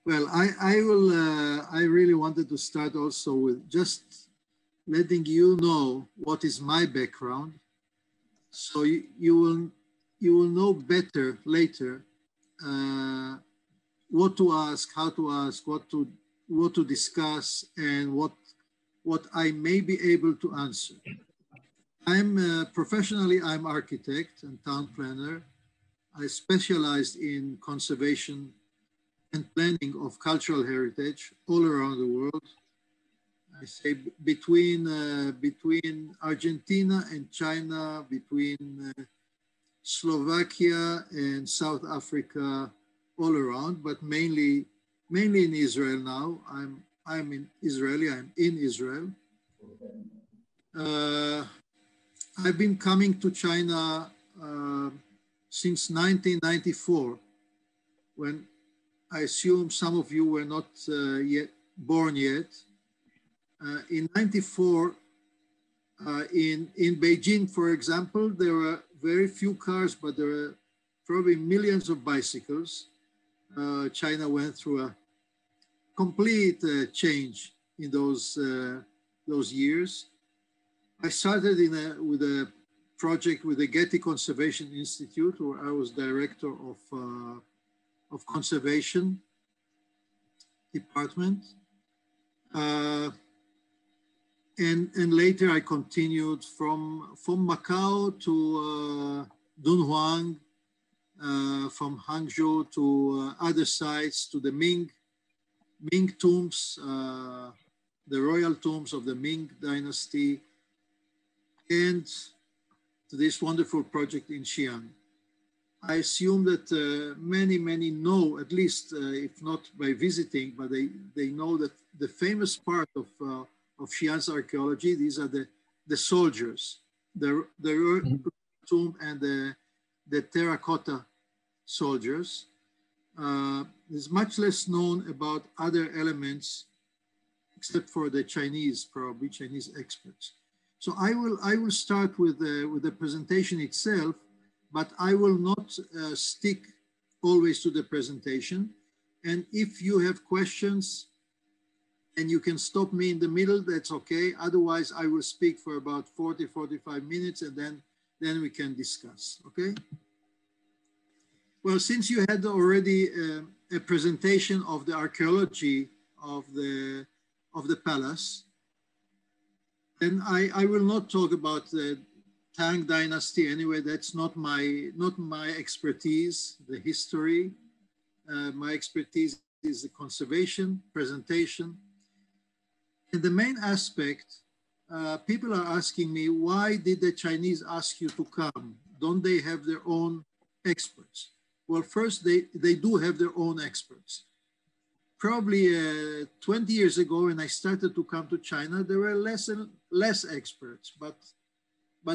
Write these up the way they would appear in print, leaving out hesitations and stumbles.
Well, I really wanted to start also with just letting you know what is my background, so you will know better later what to ask, how to ask, what to discuss, and what I may be able to answer. I'm professionally, I'm architect and town planner. I specialized in conservation and planning of cultural heritage all around the world. I say between Argentina and China, between Slovakia and South Africa, all around, but mainly in Israel now. I'm in Israel. I've been coming to China since 1994, when I assume some of you were not yet born yet. In 94, in Beijing, for example, there were very few cars, but there were probably millions of bicycles. China went through a complete change in those years. I started with a project with the Getty Conservation Institute, where I was director of conservation department. And later I continued from Macau to Dunhuang, from Hangzhou to other sites, to the Ming tombs, the royal tombs of the Ming dynasty, and to this wonderful project in Xi'an. I assume that many know, at least if not by visiting, but they know that the famous part of Xi'an's archaeology, these are the soldiers, the tomb and the terracotta soldiers. There's much less known about other elements, except for the Chinese, probably Chinese experts. So I will start with the presentation itself, but I will not stick always to the presentation. And if you have questions and you can stop me in the middle, that's okay. Otherwise, I will speak for about 40-45 minutes, and then we can discuss, okay? Well, since you had already a presentation of the archaeology of the palace, and I will not talk about the Tang Dynasty anyway. That's not my expertise, the history. My expertise is the conservation, presentation. And the main aspect, people are asking me, why did the Chinese ask you to come? Don't they have their own experts? Well, first, they do have their own experts. Probably 20 years ago, when I started to come to China, there were less and less experts, but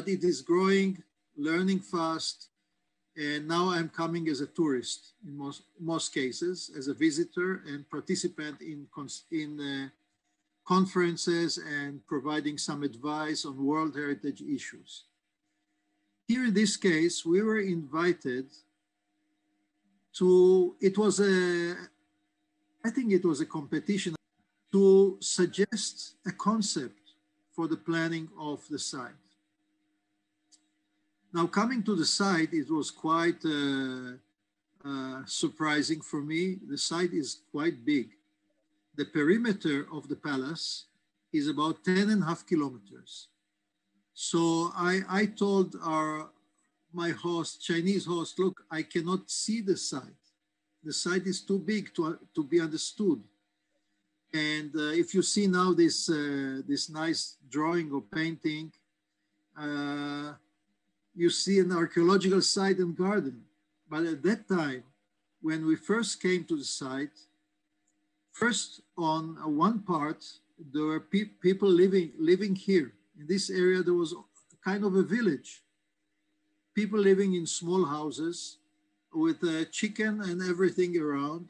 it is growing, learning fast. And now I'm coming as a tourist in most cases, as a visitor and participant in conferences and providing some advice on World Heritage issues. Here in this case, we were invited to, I think it was a competition to suggest a concept for the planning of the site. Now, coming to the site, it was quite surprising for me. The site is quite big. The perimeter of the palace is about 10.5 kilometers. So I told my host, Chinese host, look, I cannot see the site. The site is too big to be understood. And if you see now this nice drawing or painting, you see an archaeological site and garden. But at that time, when we first came to the site, first on one part, there were people living here. In this area, there was kind of a village. People living in small houses with a chicken and everything around.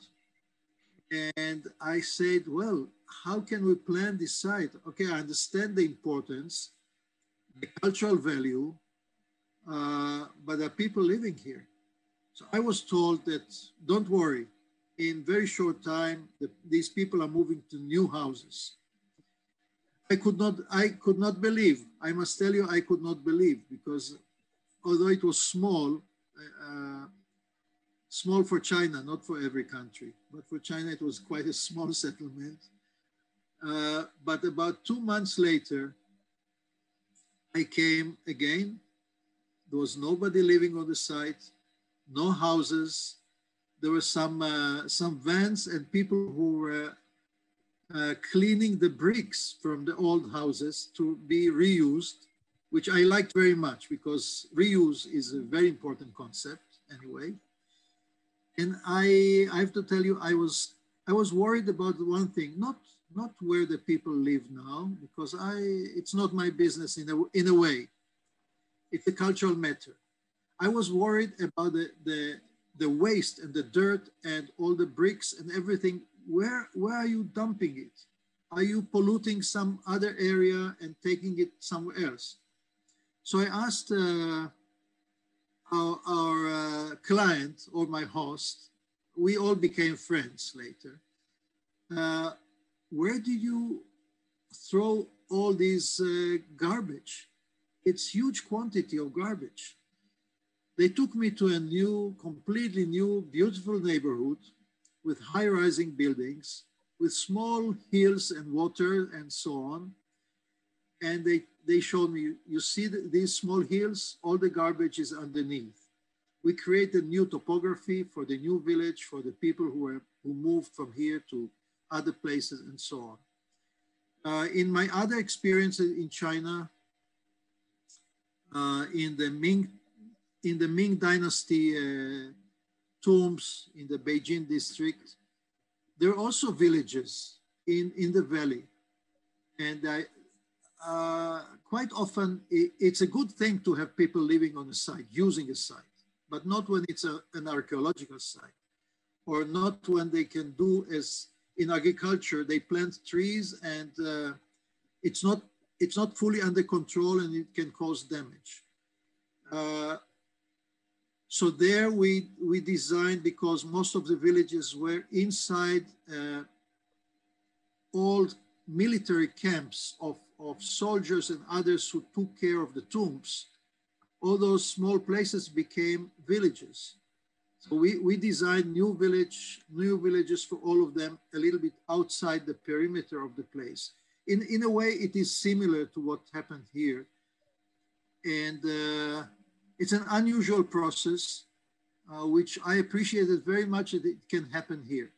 And I said, well, how can we plan this site? Okay, I understand the importance, the cultural value, but there are people living here. So I was told that, don't worry, in very short time, these people are moving to new houses. I could not believe, I must tell you, I could not believe, because although it was small, small for China, not for every country, but for China, it was quite a small settlement. But about 2 months later, I came again. There was nobody living on the site, no houses. There were some vans and people who were cleaning the bricks from the old houses to be reused, which I liked very much because reuse is a very important concept anyway. And I have to tell you, I was worried about one thing, not where the people live now, because it's not my business in a way. It's a cultural matter. I was worried about the waste and the dirt and all the bricks and everything. Where are you dumping it? Are you polluting some other area and taking it somewhere else? So I asked our client or my host, we all became friends later. Where did you throw all this garbage? It's huge quantity of garbage. They took me to a completely new, beautiful neighborhood with high-rising buildings, with small hills and water and so on. And they showed me, you see these small hills, all the garbage is underneath. We created new topography for the new village, for the people who moved from here to other places and so on. In my other experiences in China, in the Ming Dynasty tombs in the Beijing district, there are also villages in the valley. And quite often, it's a good thing to have people living on a site, using a site, but not when it's an archaeological site, or not when they can do as in agriculture, they plant trees and it's not fully under control and it can cause damage. So there we designed, because most of the villages were inside old military camps of soldiers and others who took care of the tombs. All those small places became villages. So we designed new villages for all of them, a little bit outside the perimeter of the place. In a way, it is similar to what happened here. And it's an unusual process, which I appreciated very much that it can happen here.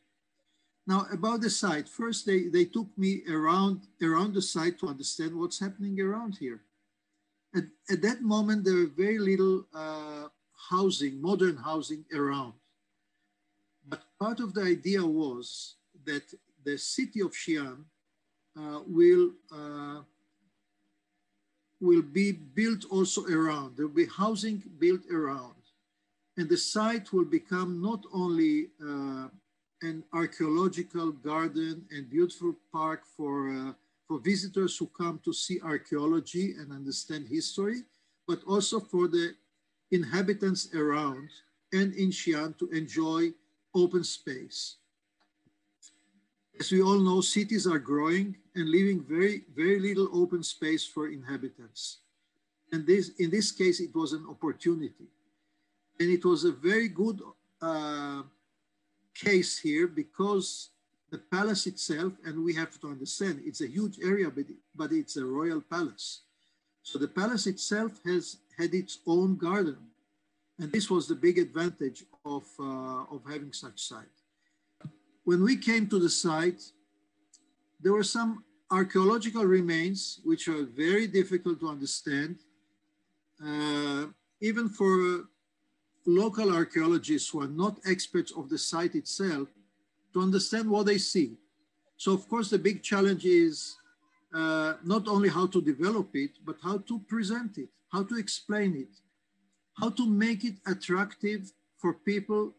Now, about the site, first they took me around the site to understand what's happening around here. At that moment, there were very little housing, modern housing around. But part of the idea was that the city of Xi'an will be built also around. There will be housing built around. And the site will become not only an archaeological garden and beautiful park for visitors who come to see archaeology and understand history, but also for the inhabitants around and in Xi'an to enjoy open space. As we all know, cities are growing and leaving very, very little open space for inhabitants. And in this case, it was an opportunity. And it was a very good case here, because the palace itself, and we have to understand, it's a huge area, but it's a royal palace. So the palace itself had its own garden. And this was the big advantage of having such site. When we came to the site, there were some archaeological remains, which are very difficult to understand, even for local archaeologists who are not experts of the site itself, to understand what they see. So of course, the big challenge is not only how to develop it, but how to present it, how to explain it, how to make it attractive for people,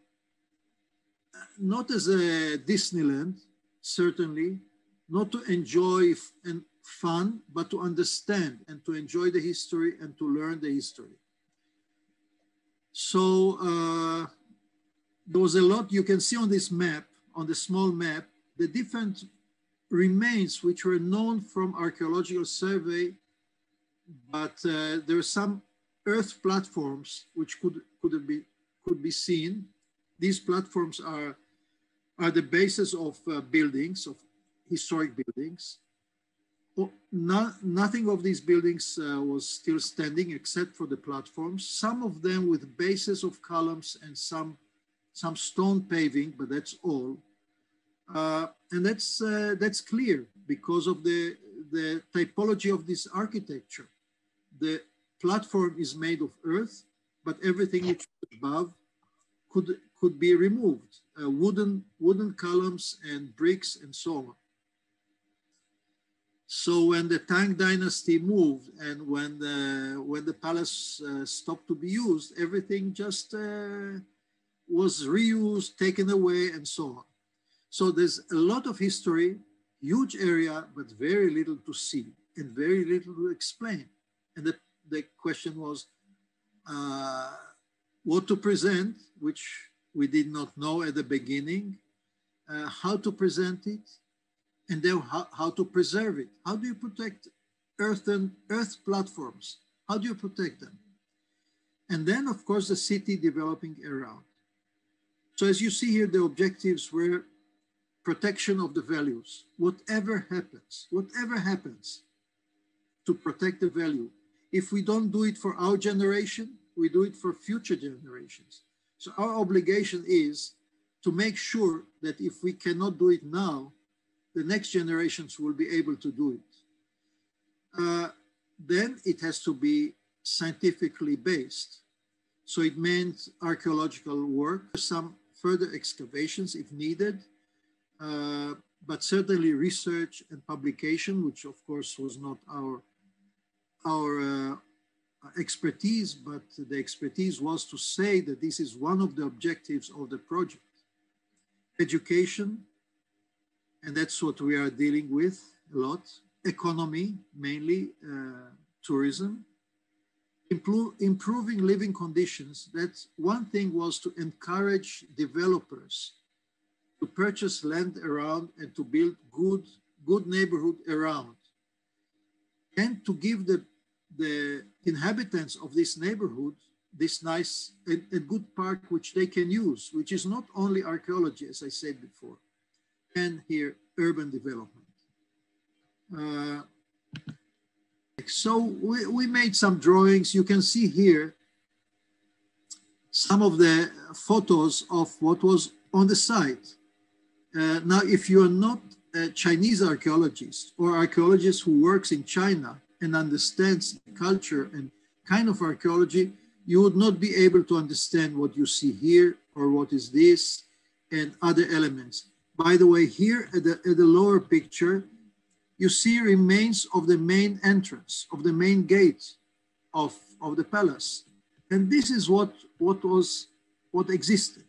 not as a Disneyland, certainly, not to enjoy and fun, but to understand and to enjoy the history and to learn the history. So there was a lot you can see on this map. on the small map the different remains which were known from archaeological survey, but there are some earth platforms which could be seen. These platforms are the basis of buildings, of historic buildings. Nothing of these buildings was still standing except for the platforms, some of them with bases of columns and some stone paving, but that's all. And that's clear because of the typology of this architecture. The platform is made of earth, but everything which is above could be removed, wooden columns and bricks and so on. So when the Tang dynasty moved and when the palace stopped to be used, everything just was reused, taken away, and so on. So there's a lot of history, huge area, but very little to see and very little to explain. And the question was what to present, which we did not know at the beginning, how to present it, and then how to preserve it. How do you protect earth platforms? How do you protect them? And then, of course, the city developing around. So as you see here, the objectives were protection of the values. Whatever happens to protect the value. If we don't do it for our generation, we do it for future generations. So our obligation is to make sure that if we cannot do it now, the next generations will be able to do it. Then it has to be scientifically based. So it meant archaeological work, some further excavations if needed, but certainly research and publication, which of course was not our expertise, but the expertise was to say that this is one of the objectives of the project. Education, and that's what we are dealing with a lot. Economy, mainly tourism. Improving living conditions. That's one thing, was to encourage developers to purchase land around and to build good neighborhood around. And to give the inhabitants of this neighborhood this nice and good park which they can use, which is not only archaeology, as I said before, and here urban development. So we made some drawings. You can see here some of the photos of what was on the site. Now, if you are not a Chinese archaeologist or archaeologist who works in China and understands culture and kind of archaeology, you would not be able to understand what you see here or what is this and other elements. By the way, here at the lower picture, you see remains of the main entrance, of the main gate of the palace. And this is what existed.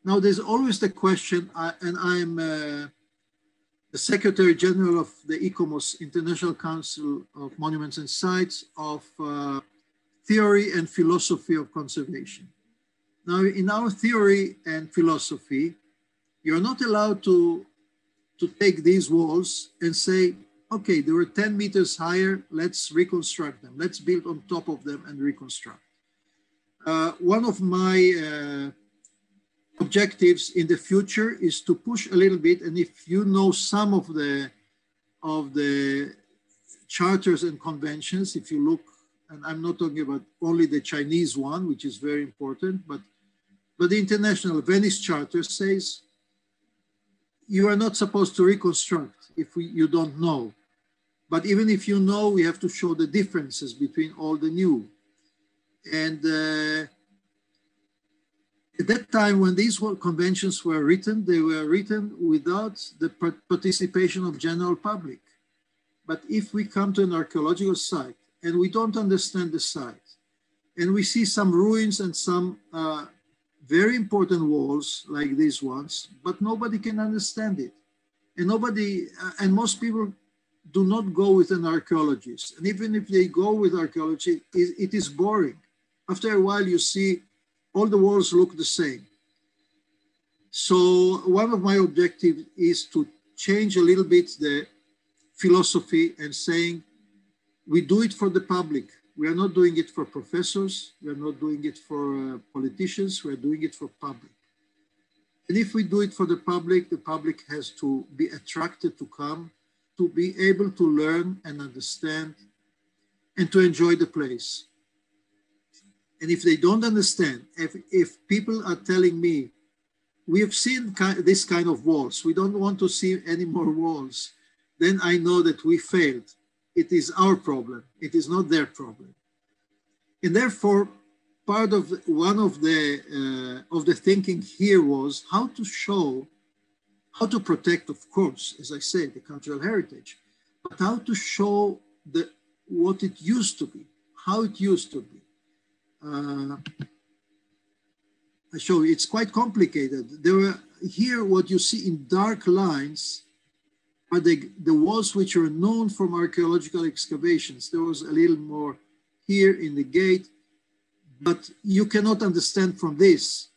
Now, there's always the question, and I'm the Secretary General of the ICOMOS, International Council of Monuments and Sites, of Theory and Philosophy of Conservation. Now, in our theory and philosophy, you're not allowed to take these walls and say, okay, they were 10 meters higher, let's reconstruct them. Let's build on top of them and reconstruct. One of my objectives in the future is to push a little bit, and if you know some of the charters and conventions, if you look, and I'm not talking about only the Chinese one, which is very important, but the International Venice Charter says you are not supposed to reconstruct if you don't know. But even if you know, we have to show the differences between all the new. And at that time, when these conventions were written, they were written without the participation of general public. But if we come to an archaeological site and we don't understand the site, and we see some ruins and some very important walls like these ones, but nobody can understand it. And most people do not go with an archaeologist. And even if they go with archaeology, it is boring. After a while, you see all the walls look the same. So one of my objectives is to change a little bit the philosophy and saying, we do it for the public. We are not doing it for professors. We are not doing it for politicians. We are doing it for public. And if we do it for the public has to be attracted to come, to be able to learn and understand and to enjoy the place. And if they don't understand, if people are telling me, we have seen this kind of walls, we don't want to see any more walls, then I know that we failed. It is our problem. It is not their problem. And therefore, part of one of the thinking here was how to show, how to protect, of course, as I said, the cultural heritage, but how to show what it used to be, how it used to be. I show you, it's quite complicated. There were here, what you see in dark lines are the walls which are known from archaeological excavations. There was a little more here in the gate, but you cannot understand from this,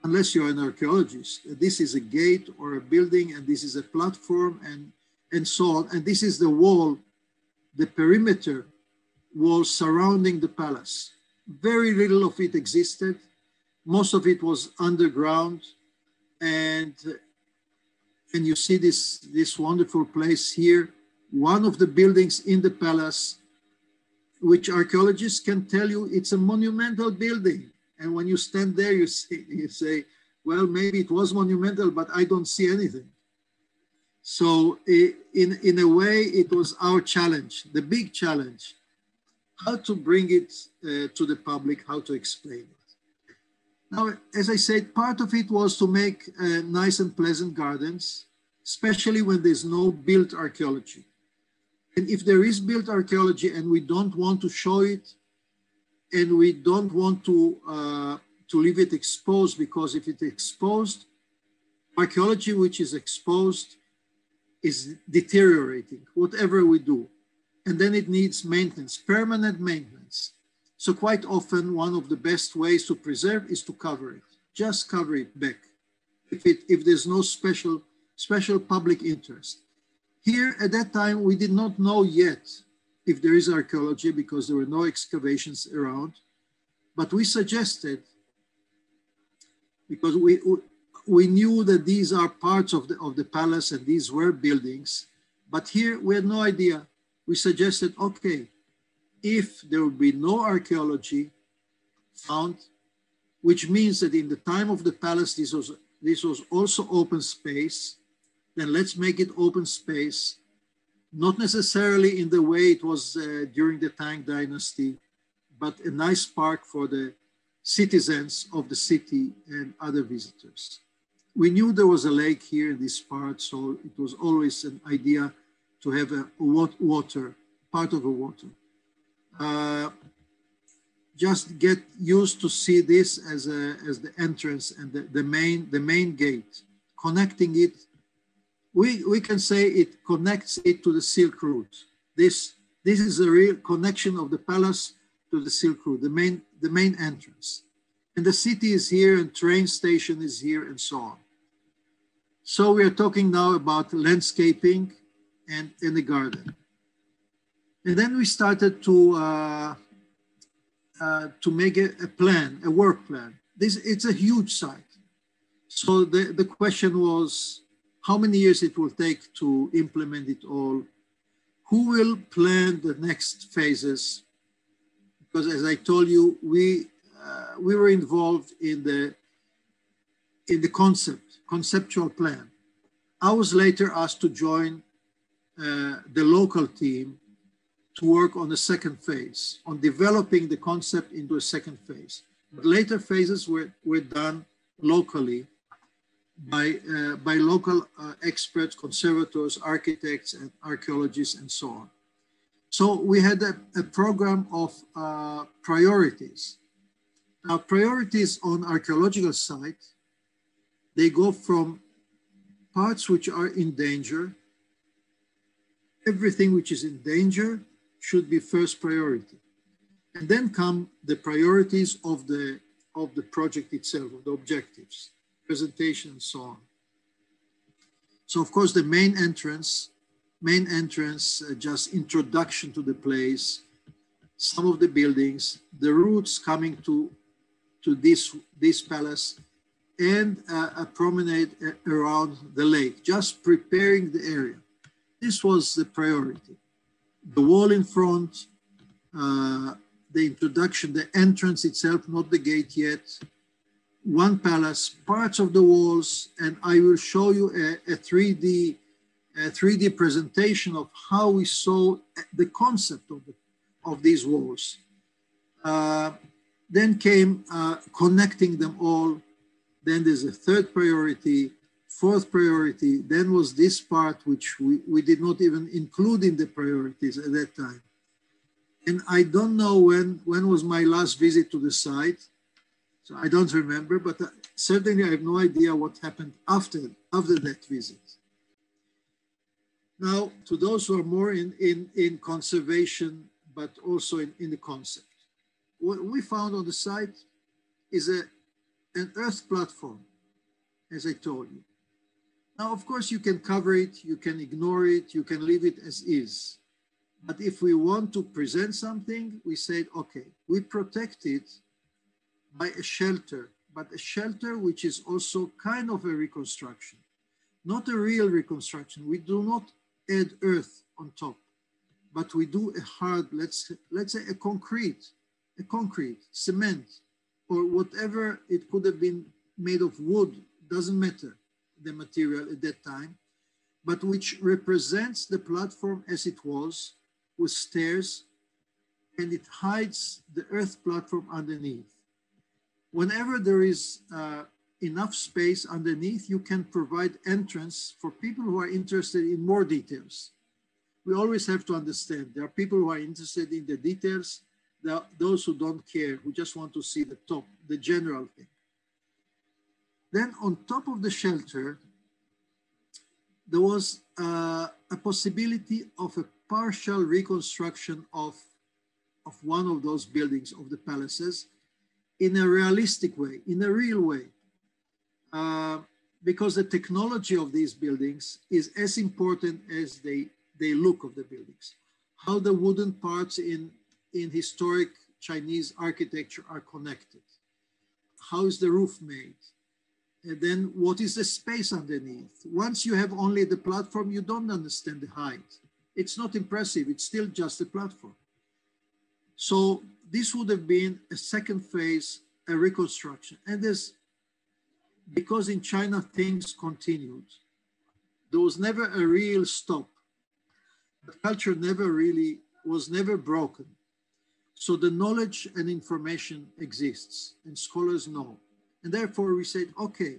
unless you're an archaeologist, this is a gate or a building, and this is a platform, and so on. And this is the wall, the perimeter wall surrounding the palace. Very little of it existed. Most of it was underground. And you see this wonderful place here, one of the buildings in the palace, which archaeologists can tell you it's a monumental building. And when you stand there, you say, well, maybe it was monumental, but I don't see anything. So in a way, it was our challenge, the big challenge, how to bring it to the public, how to explain it. Now, as I said, part of it was to make nice and pleasant gardens, especially when there's no built archaeology. And if there is built archaeology and we don't want to show it, and we don't want to leave it exposed, because if it's exposed, archaeology which is exposed is deteriorating, whatever we do. And then it needs maintenance, permanent maintenance. So quite often, one of the best ways to preserve is to cover it. Just cover it back, if there's no special public interest. Here, at that time, we did not know yet if there is archaeology, because there were no excavations around. But we suggested, because we knew that these are parts of the palace and these were buildings, but here we had no idea. We suggested, okay, if there will be no archaeology found, which means that in the time of the palace, this was also open space, then let's make it open space, not necessarily in the way it was during the Tang Dynasty, but a nice park for the citizens of the city and other visitors. We knew there was a lake here in this part, so it was always an idea to have a water, part of a water. Just get used to see this as the entrance and the main gate, connecting it. We can say it connects it to the Silk Route. This is a real connection of the palace to the Silk Route, the main entrance. And the city is here, and train station is here, and so on. So we are talking now about landscaping and in the garden. And then we started to make a plan, a work plan. It's a huge site. So the question was, how many years it will take to implement it all? Who will plan the next phases? Because as I told you, we were involved in the conceptual plan. I was later asked to join the local team to work on the second phase, on developing the concept into a second phase. But later phases were done locally by local experts, conservators, architects, and archaeologists, and so on. So we had a program of priorities. Now, priorities on archaeological site, they go from parts which are in danger. Everything which is in danger should be first priority. And then come the priorities of the project itself, of the objectives. presentation and so on. So of course the main entrance, just introduction to the place, some of the buildings, the routes coming to this palace, and a promenade around the lake, just preparing the area. This was the priority. The wall in front, the introduction, the entrance itself, not the gate yet, one palace, parts of the walls, and I will show you a 3D presentation of how we saw the concept of these walls. Then came connecting them all. Then there's a third priority, fourth priority. Then was this part, which we did not even include in the priorities at that time. And I don't know when was my last visit to the site. So I don't remember, but certainly I have no idea what happened after that visit. Now, to those who are more in conservation, but also in the concept, what we found on the site is an earth platform, as I told you. Now, of course, you can cover it, you can ignore it, you can leave it as is. But if we want to present something, we said, okay, we protect it by a shelter, but a shelter which is also kind of a reconstruction, not a real reconstruction. We do not add earth on top, but we do a hard, let's say a concrete, cement, or whatever. It could have been made of wood, doesn't matter the material at that time, but which represents the platform as it was, with stairs, and it hides the earth platform underneath. Whenever there is enough space underneath, you can provide entrance for people who are interested in more details. We always have to understand there are people who are interested in the details. There are those who don't care, who just want to see the top, the general thing. Then on top of the shelter, there was a possibility of a partial reconstruction of one of those buildings, of the palaces, in a realistic way, in a real way. Because the technology of these buildings is as important as the look of the buildings. How the wooden parts in historic Chinese architecture are connected. How is the roof made? And then what is the space underneath? Once you have only the platform, you don't understand the height. It's not impressive, it's still just a platform. So this would have been a second phase, a reconstruction. And because in China things continued, there was never a real stop. The culture was never broken. So the knowledge and information exists and scholars know. And therefore we said, okay,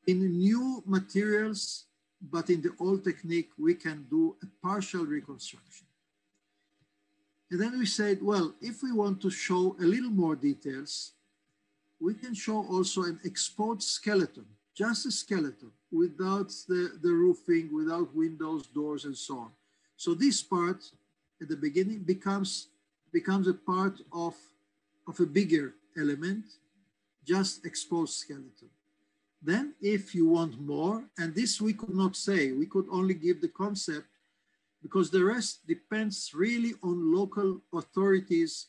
in new materials, but in the old technique, we can do a partial reconstruction. And then we said, well, if we want to show a little more details, we can show also an exposed skeleton, just a skeleton, without the roofing, without windows, doors, and so on. So this part at the beginning becomes a part of a bigger element, just exposed skeleton. Then if you want more, and this we could not say, we could only give the concept, because the rest depends really on local authorities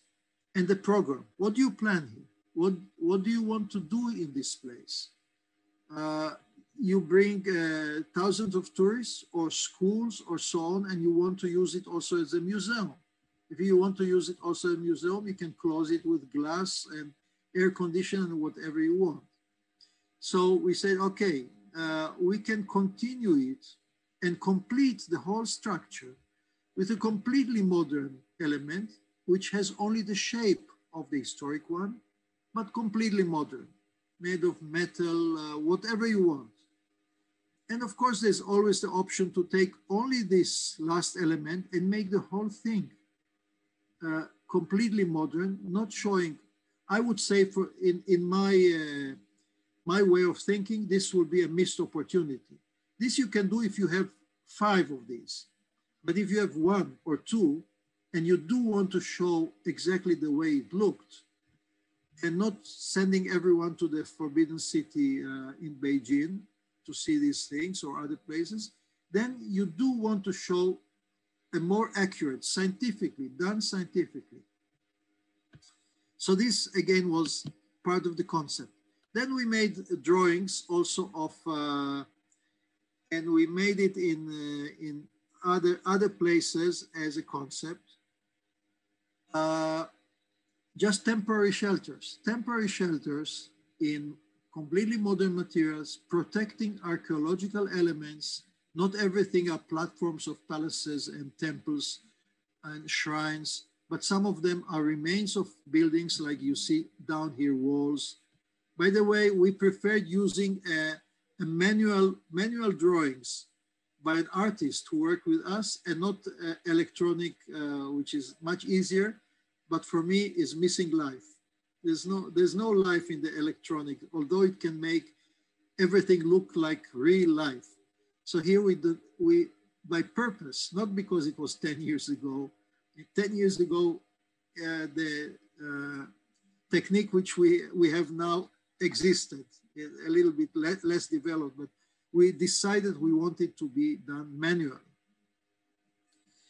and the program. What do you plan here? What do you want to do in this place? You bring thousands of tourists or schools or so on, and you want to use it also as a museum. If you want to use it also as a museum, you can close it with glass and air conditioning and whatever you want. So we said, okay, we can continue it and complete the whole structure with a completely modern element, which has only the shape of the historic one, but completely modern, made of metal, whatever you want. And of course, there's always the option to take only this last element and make the whole thing completely modern, not showing. I would say in my way of thinking, this will be a missed opportunity. This you can do if you have 5 of these. But if you have 1 or 2, and you do want to show exactly the way it looked, and not sending everyone to the Forbidden City in Beijing to see these things or other places, then you do want to show a more accurate, scientifically, done scientifically. So this again was part of the concept. Then we made drawings also of, and we made it in other places as a concept. Just temporary shelters in completely modern materials, protecting archaeological elements. Not everything are platforms of palaces and temples and shrines, but some of them are remains of buildings like you see down here, walls. By the way, we preferred using a manual drawings by an artist who worked with us and not electronic, which is much easier, but for me is missing life. There's no life in the electronic, although it can make everything look like real life. So here we by purpose, not because it was 10 years ago. 10 years ago, the technique which we have now existed, a little bit less developed, but we decided we wanted to be done manually.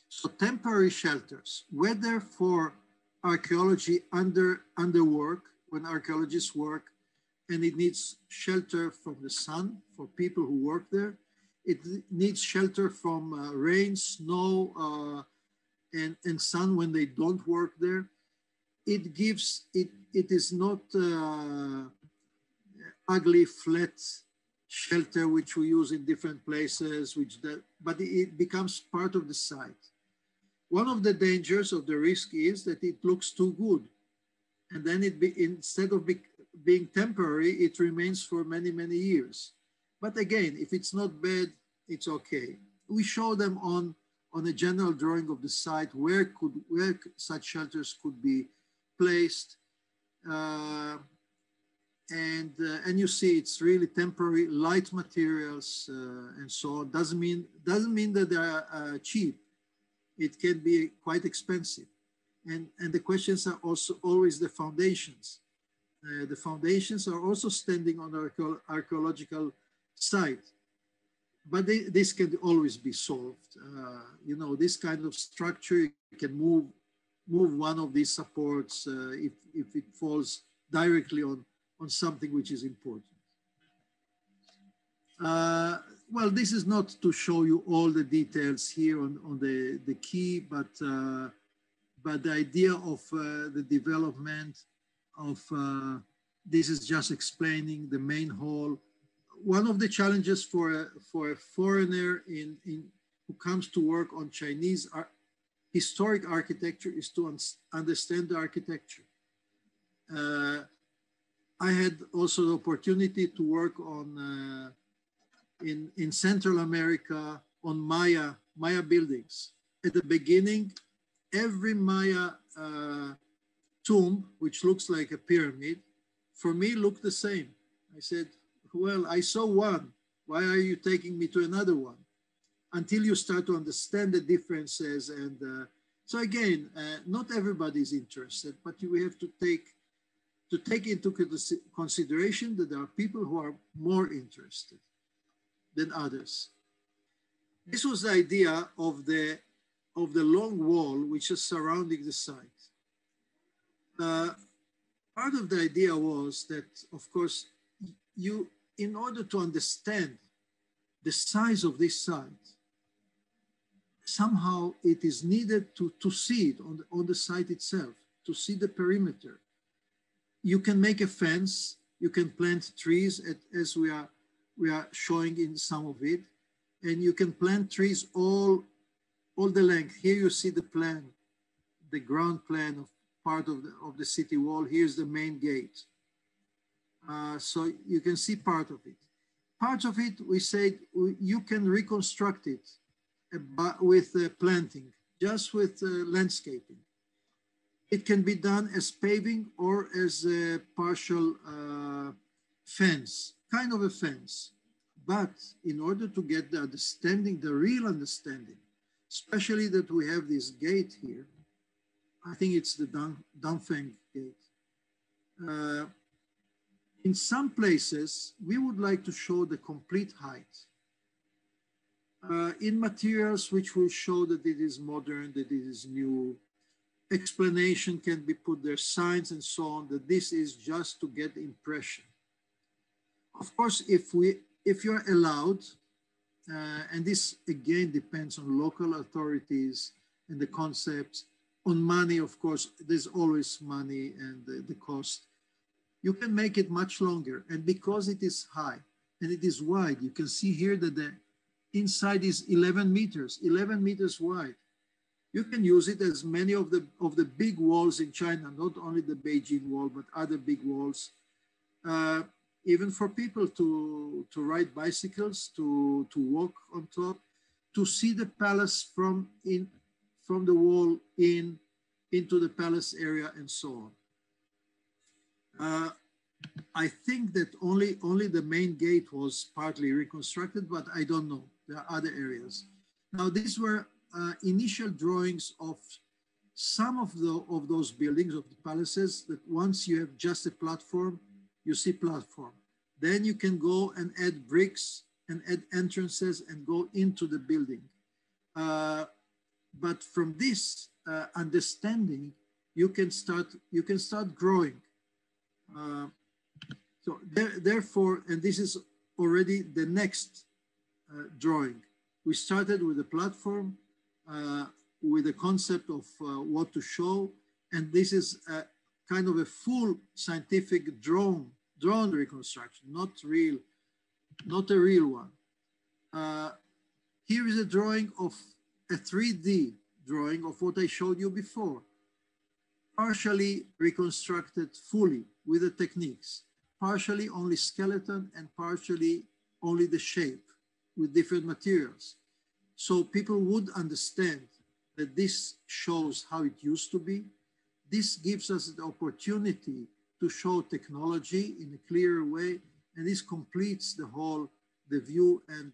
So temporary shelters, whether for archaeology under work, when archaeologists work and it needs shelter from the sun for people who work there, it needs shelter from rain, snow, and sun when they don't work there. It is not ugly, flat shelter which we use in different places, but it becomes part of the site. One of the dangers of the risk is that it looks too good. And then instead of being temporary, it remains for many, many years. But again, if it's not bad, it's okay. We show them on a general drawing of the site where such shelters could be placed. And you see it's really temporary, light materials and so on. Doesn't mean that they are cheap. It can be quite expensive. And the questions are also always the foundations. The foundations are also standing on an archaeological site, but this can always be solved. You know, this kind of structure, you can move one of these supports if it falls directly on something which is important. Well, this is not to show you all the details here on the key, but the idea of the development of, this is just explaining the main hall. One of the challenges for a foreigner who comes to work on Chinese historic architecture is to understand the architecture. I had also the opportunity to work on in Central America on Maya buildings. At the beginning, every Maya tomb, which looks like a pyramid, for me looked the same. I said, well, I saw one. Why are you taking me to another one? Until you start to understand the differences. And so again, not everybody is interested, but we have to take into consideration that there are people who are more interested than others. This was the idea of the long wall which is surrounding the site. Part of the idea was that, of course, in order to understand the size of this site, somehow it is needed to see it on the site itself, to see the perimeter. You can make a fence, you can plant trees as we are showing in some of it, and you can plant trees all the length. Here you see the plan, the ground plan of part of the city wall. Here's the main gate. So you can see part of it. Part of it, we said, you can reconstruct it with planting, just with landscaping. It can be done as paving or as a partial fence, kind of a fence. But in order to get the understanding, the real understanding, especially that we have this gate here, I think it's the Danfeng gate. In some places, we would like to show the complete height. In materials which will show that it is modern, that it is new, explanation can be put there, signs and so on, that this is just to get impression. Of course, if you're allowed, and this again depends on local authorities and the concepts, on money, of course, there's always money and the cost. You can make it much longer. And because it is high and it is wide, you can see here that the inside is 11 meters wide. You can use it as many of the big walls in China, not only the Beijing wall, but other big walls, even for people to ride bicycles, to walk on top, to see the palace from the wall into the palace area and so on. I think that only the main gate was partly reconstructed, but I don't know. There are other areas. Now, these were initial drawings of some of those buildings, of the palaces, that once you have just a platform, you see platform. Then you can go and add bricks and add entrances and go into the building. But from this understanding, you can start growing. So therefore, and this is already the next drawing. We started with a platform, with a concept of what to show, and this is kind of a full scientific drawn reconstruction, not a real one. Here is a drawing of a 3D drawing of what I showed you before, partially reconstructed fully with the techniques, partially only skeleton and partially only the shape with different materials. So people would understand that this shows how it used to be. This gives us the opportunity to show technology in a clearer way, and this completes the view and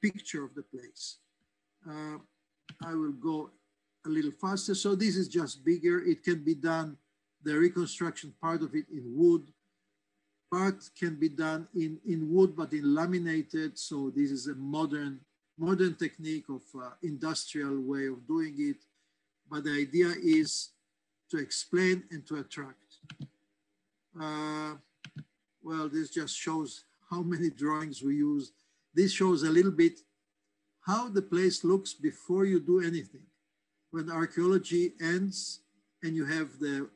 picture of the place. I will go a little faster. So this is just bigger. It can be done, the reconstruction part of it in wood. Part can be done in wood, but in laminated. So this is a modern technique of industrial way of doing it. But the idea is to explain and to attract. Well, this just shows how many drawings we use. This shows a little bit how the place looks before you do anything. When archaeology ends and you have the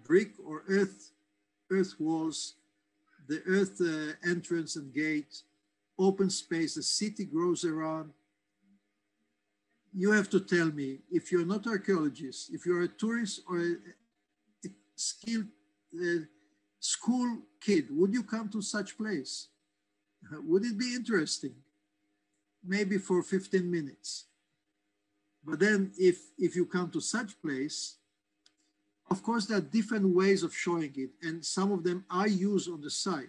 brick or earth walls, the earth entrance and gate, open space, the city grows around. You have to tell me, if you're not archaeologist, if you're a tourist or a skilled school kid, would you come to such place? Would it be interesting? Maybe for 15 minutes. But then if you come to such place, of course, there are different ways of showing it, and some of them are used on the site.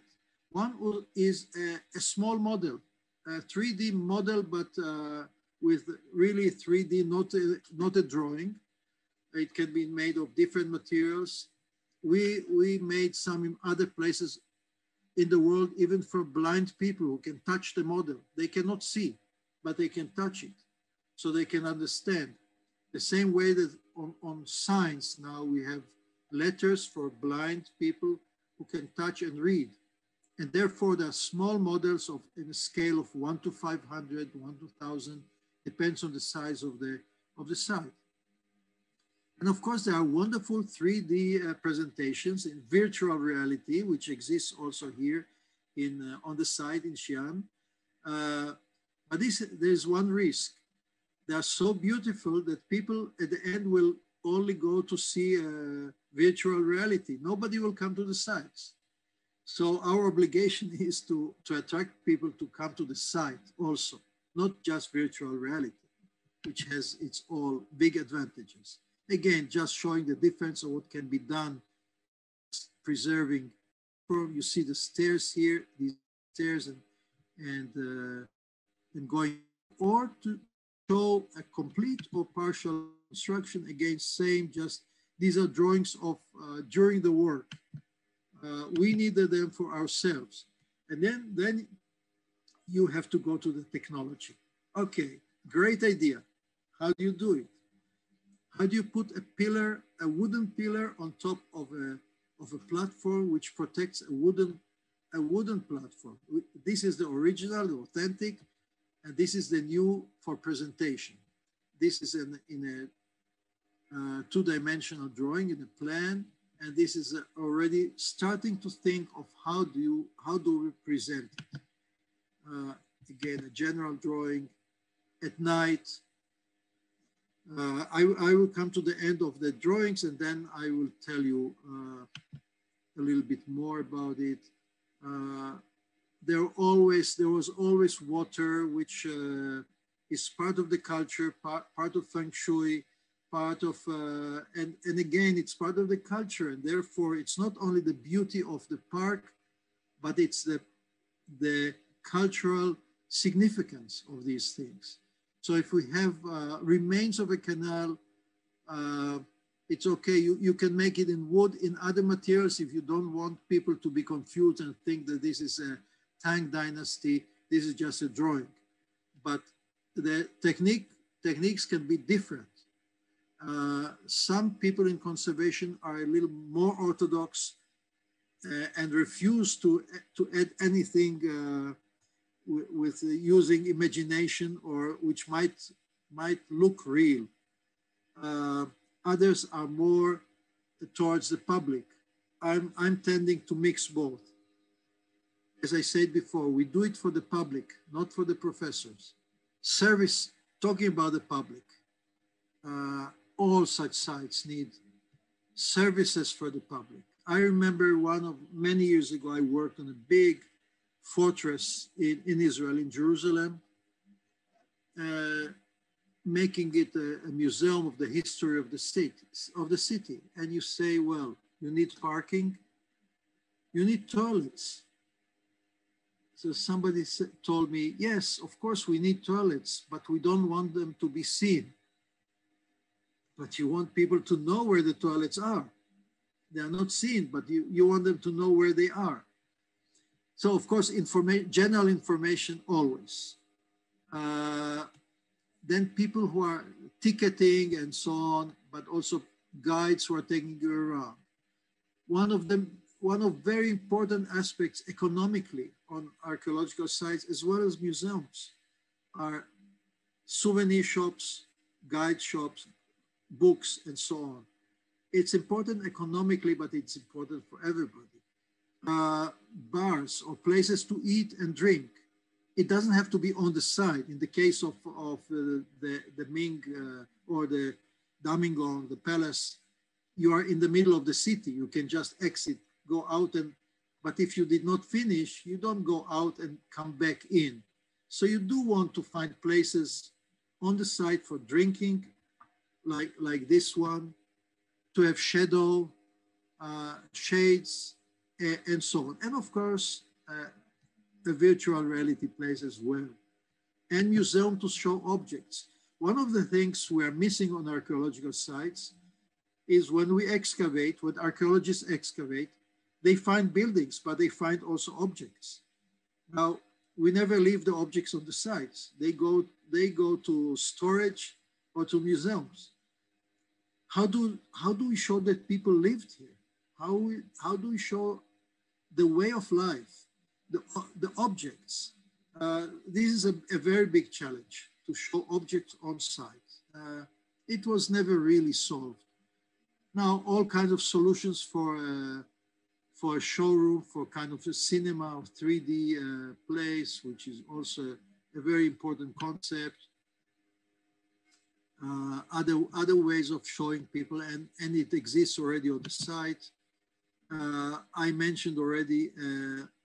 One is a small model, a 3D model, but with really 3D, not a drawing. It can be made of different materials. We made some in other places in the world, even for blind people who can touch the model. They cannot see, but they can touch it, so they can understand. The same way that on signs now we have letters for blind people who can touch and read. And therefore there are small models in a scale of 1 to 500, 1 to 1,000, depends on the size of the site. And of course there are wonderful 3D presentations in virtual reality, which exists also here on the site in Xi'an. But there's one risk. They are so beautiful that people at the end will only go to see virtual reality. Nobody will come to the sites. So our obligation is to attract people to come to the site also, not just virtual reality, which has its all big advantages. Again, just showing the difference of what can be done, preserving. You see the stairs here, these stairs and going, or to show a complete or partial construction, again, same, just These are drawings of during the war. We needed them for ourselves. And then you have to go to the technology. Okay, great idea. How do you do it? How do you put a pillar, a wooden pillar on top of a platform which protects a wooden platform? This is the original, the authentic, and this is the new for presentation. This is in a two-dimensional drawing in a plan, and this is already starting to think of how do we present it. Again, a general drawing at night. I will come to the end of the drawings, and then I will tell you a little bit more about it. There was always water, which is part of the culture, part of feng shui, part of, and again, it's part of the culture, and therefore it's not only the beauty of the park, but it's the cultural significance of these things. So if we have remains of a canal, it's okay. You can make it in wood, in other materials, if you don't want people to be confused and think that this is a Tang dynasty, this is just a drawing. But the techniques can be different. Some people in conservation are a little more orthodox and refuse to add anything with using imagination, or which might look real. Others are more towards the public. I'm tending to mix both. As I said before, we do it for the public, not for the professors. Service, talking about the public. All such sites need services for the public. I remember many years ago, I worked on a big fortress in Israel, in Jerusalem, making it a museum of the history of the city. And you say, well, you need parking, you need toilets. So somebody told me, yes, of course we need toilets, but we don't want them to be seen. But you want people to know where the toilets are. They are not seen, but you want them to know where they are. So of course, general information always. Then people who are ticketing and so on, but also guides who are taking you around. One of very important aspects economically on archaeological sites, as well as museums, are souvenir shops, guide shops, books, and so on. It's important economically, but it's important for everybody. Bars or places to eat and drink. It doesn't have to be on the side. In the case of the Ming or the Damingong, the palace, you are in the middle of the city. You can just exit, go out, but if you did not finish, you don't go out and come back in. So you do want to find places on the side for drinking, like this one, to have shadow, shades, and so on. And of course, a virtual reality place as well. And museum to show objects. One of the things we are missing on archaeological sites is when we excavate, when archaeologists excavate, they find buildings, but they find also objects. Now, we never leave the objects on the sites. They go to storage or to museums. How do we show that people lived here? How do we show the way of life, the objects? This is a very big challenge, to show objects on site. It was never really solved. Now, all kinds of solutions for a showroom, for kind of a cinema of 3D place, which is also a very important concept. Other ways of showing people, and it exists already on the site. I mentioned already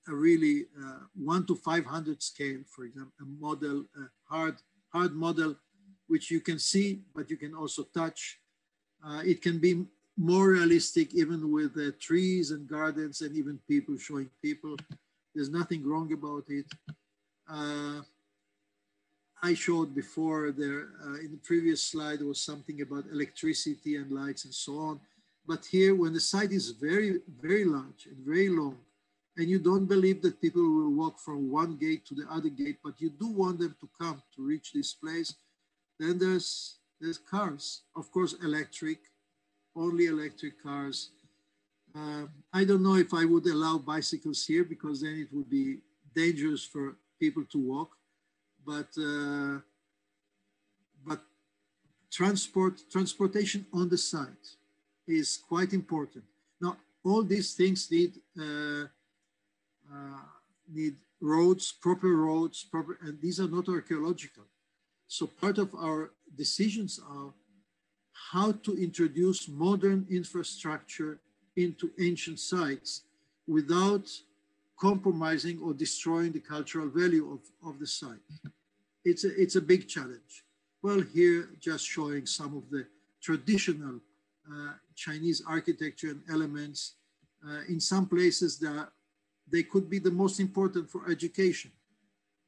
a really 1 to 500 scale, for example, a model, a hard model, which you can see, but you can also touch. It can be more realistic, even with trees and gardens and even people showing people. There's nothing wrong about it. I showed before there, in the previous slide, there was something about electricity and lights and so on. But here, when the site is very, very large and very long, and you don't believe that people will walk from one gate to the other gate, but you do want them to come to reach this place, then there's cars, of course, electric, only electric cars. I don't know if I would allow bicycles here because then it would be dangerous for people to walk, but transportation on the site is quite important. Now, all these things need roads, and these are not archaeological. So part of our decisions are how to introduce modern infrastructure into ancient sites without compromising or destroying the cultural value of the site. It's a big challenge. Well, here just showing some of the traditional Chinese architecture and elements. In some places they could be the most important for education.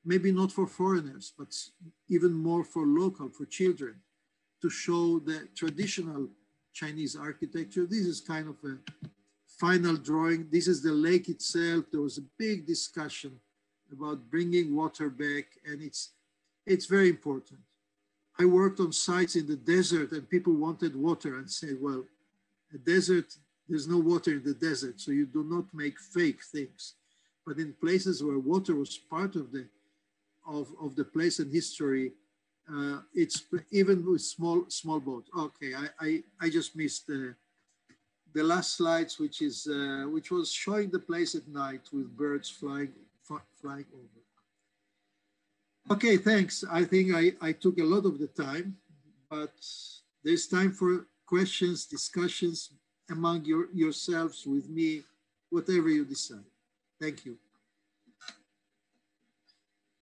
Maybe not for foreigners, but even more for local, for children, to show the traditional Chinese architecture. This is kind of a final drawing. This is the lake itself. There was a big discussion about bringing water back, and it's very important. I worked on sites in the desert and people wanted water and said, well, a desert, there's no water in the desert, so you do not make fake things. But in places where water was part of the place and history, it's even with small boats. Okay, I just missed the last slides, which was showing the place at night with birds flying over. Okay, thanks. I think I took a lot of the time, but there's time for questions, discussions among yourselves, with me, whatever you decide. Thank you.